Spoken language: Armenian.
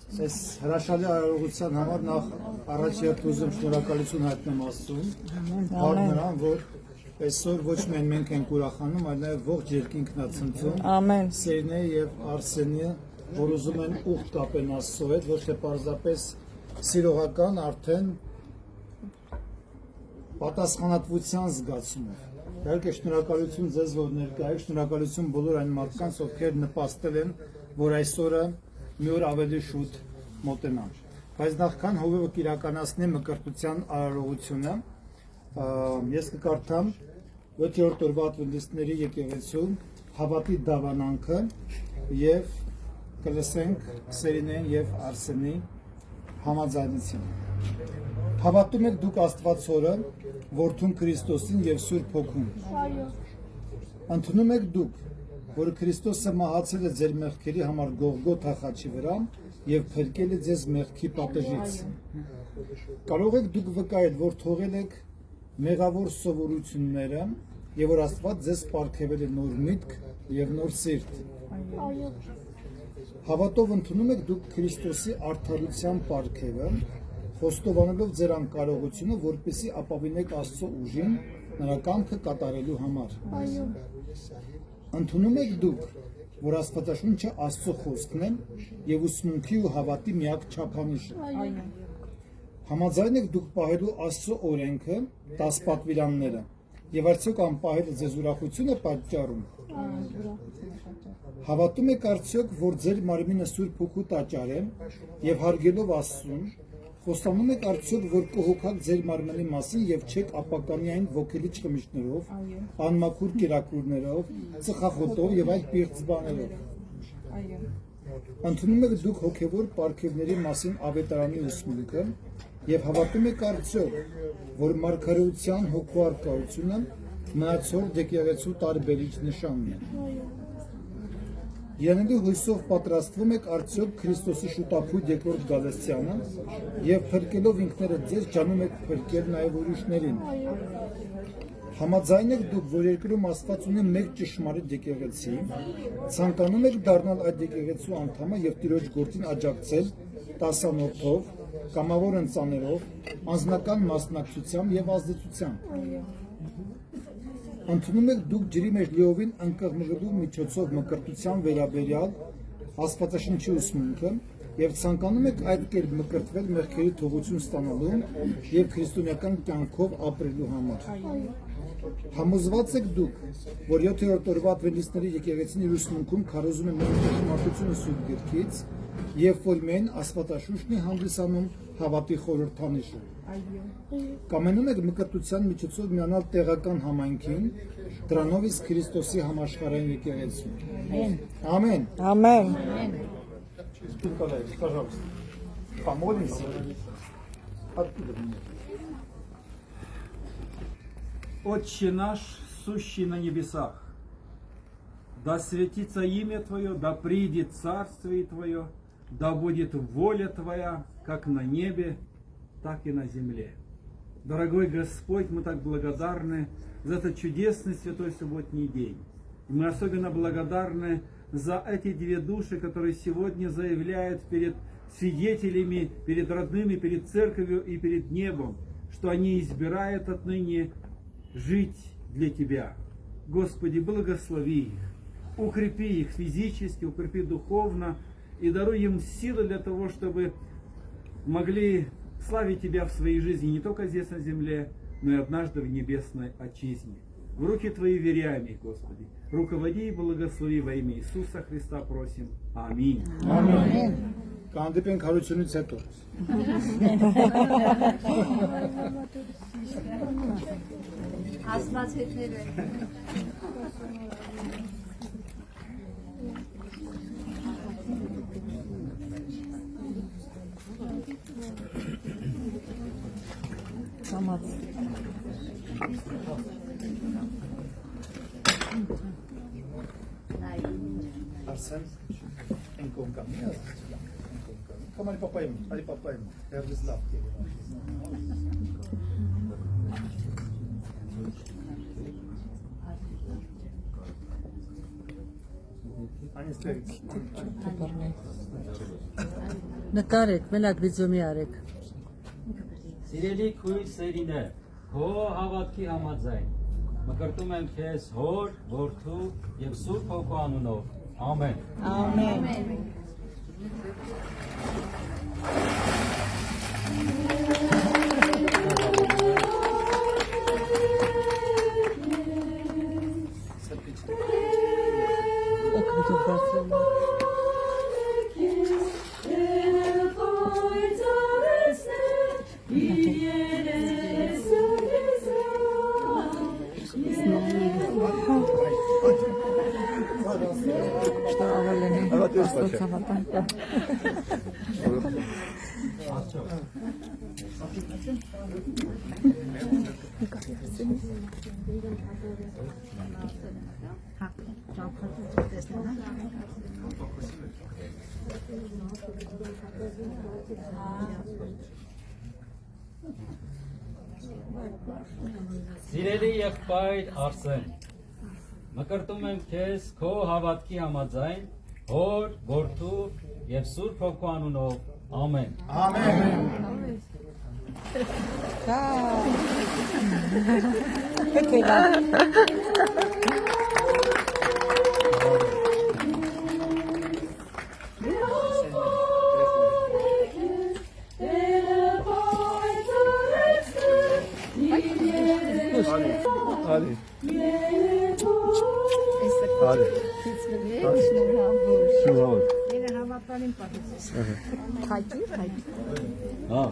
Այս հրաշալի արարողության համար նախ առաջ երբ ուզում շնորհակալություն հայտնեմ Աստծուն, բարդ նրան, որ այսօր ոչ միայն մենք ենք ուրախանում, այլ նաև ողջ երկինքն է ցնծում։ Ամեն։ Սերնե եւ Արսենը, որ ուզում են ուխտ կապեն Աստծո հետ, ոչ թե պարզապես սիրողական, արդեն պատասխանատվության զգացումով։ Իհարկե շնորհակալություն ձեզ, որ ներկա եք, շնորհակալություն բոլոր այն մարդկանց, ովքեր նպաստել են, որ այսօրը մի օր ավելի շուտ մոտենան։ Բայց նախքան հովիվը կիրականացնի մկրտության արարողությունը, ես կկարդամ 7-րդ օրվա ադվենտիստների եկեղեցու հավատի դավանանքը եւ կլսենք Սերինեն եւ Արսենի համաձայնությունը։ Հավատում եք դուք Աստվածորը, Որդուն Քրիստոսին եւ Սուրբ Հոգուն։ Ընդունում եք դուք, որ Քրիստոսը մահացել է ձեր մեղքերի համար Գողգոթա խաչի վրա եւ փրկել է ձեզ մեղքի պատժից։ Կարող եք դուք վկայել, որ թողել եք մեղավոր սովորությունները եւ որ Աստված ձեզ պարգևել է նոր միտք եւ նոր սիրտ։ Հավատով ընդունում եք դուք Քրիստոսի արդարության պարգևը, խոստովանելով ձեր անկարողությունը, որպեսզի ապավինեք Աստծո ուժին նրա կամքը կատարելու համար։ Ընդունում եք դուք, որ Աստվածաշունչը Աստծո խոսքն է եւ ուսմունքի ու հավատի միակ չափանիշը։ Համաձայն եք դուք պահելու Աստծո օրենքը, 10 պատվիրանները, եւ արդյոք անպահելը ձեզ ուրախություն է պատճառում։ Հավատում եք արդյոք, որ ձեր մարմինը Սուրբ Հոգու տաճար է եւ հարգելով Աստծուն, խոստանում եք արդյոք, որ կհոգաք ձեր մարմնի մասին եւ չեք ապականի այն ոգելի չխմիչքներով, անմաքուր կերակուրներով, ծխախոտով եւ այլ պիղծ բաներով։ Ընդունում եք դուք հոգեվոր պարգևների մասին ավետարանի ուսմունքը եւ հավատում եք արդյոք, որ մարգարեության հոգու արկայությունը մնացորդ եկեղեցու տարբերիչ նշանն է։ Յանելի հույսով պատրաստվում եք արդյոք Քրիստոսի շուտափույթ երկրորդ գալստյանը եւ փրկելով ինքներդ ձեզ ճանում եք փրկել նաեւ ուրիշներին։ Համաձայն եք դուք, որ երկրում Աստված ունի մեկ ճշմարիտ եկեղեցի, ցանկանում եք դառնալ այդ եկեղեցու անդամը եւ Տիրոջ գործին աջակցել տասանորդով, կամավոր ընծաներով, անձնական մասնակցությամբ եւ ազդեցությամբ։ Ընդունում եք դուք ջրի մեջ լիովին ընկղմվելու միջոցով մկրտության վերաբերյալ Աստվածաշնչի ուսմունքը եւ ցանկանում եք այդ կերպ մկրտվել մեղքերի թողություն ստանալու եւ քրիստոնեական կյանքով ապրելու համար։ Համոզված եք դուք, որ 7-րդ օրվա ադվենտիստների եկեղեցին իր ուսմունքում քարոզում է միայն ճշմարտությունը Սուրբ Գրքից եւ որ միայն Աստվածաշունչն է հանդիսանում հավատի խորհրդանիշը։ Կամենում եք մկրտության միջոցով միանալ տեղական համայնքին, դրանով իսկ Քրիստոսի համաշխարհային եկեղեցուն։ Ամեն։ Ամեն։ Пожалуйста. Помолимся. Отче наш, сущий на небесах, да святится имя Твое, да придет царствие Твое, да будет воля Твоя, как на небе, так и на земле. Дорогой Господь, мы так благодарны за этот чудесный святой субботний день. И мы особенно благодарны за эти две души, которые сегодня заявляют перед свидетелями, перед родными, перед церковью и перед небом, что они избирают отныне жить для Тебя. Господи, благослови их, укрепи их физически, укрепи духовно и даруй им силы для того, чтобы могли славить Тебя в своей жизни не только здесь на земле, но и однажды в небесной отчизне. В руки Твои веряем их, Господи. Руководи и благослови во имя Иисуса Христа просим. Аминь. Ամեն։ Կհանդիպենք հարությունից հետո։ Աստվածները Համաձ։ Արսեն, են կոնկամ։ Կամ արի պապայում, հերվіз լավ կերել։ Они стоят. Նկարեք, մենակ վիդեոմի արեք։ Սիրելի քույր Սերինե, քո հավատքի համաձայն մկրտում եմ քեզ հոր, որդու եւ Սուրբ Հոգու անունով։ Ամեն։ Ամեն։ Օգնություն բարձրացնում։ Что авалene աստծավատան։ Սիրելի եղբայր Արսեն, մկրտում եմ քեզ քո հավատքի համաձայն հոր, որդու եւ Սուրբ Հոգու անունով։ Ամեն։ Քայքի, քայքի։ Հա։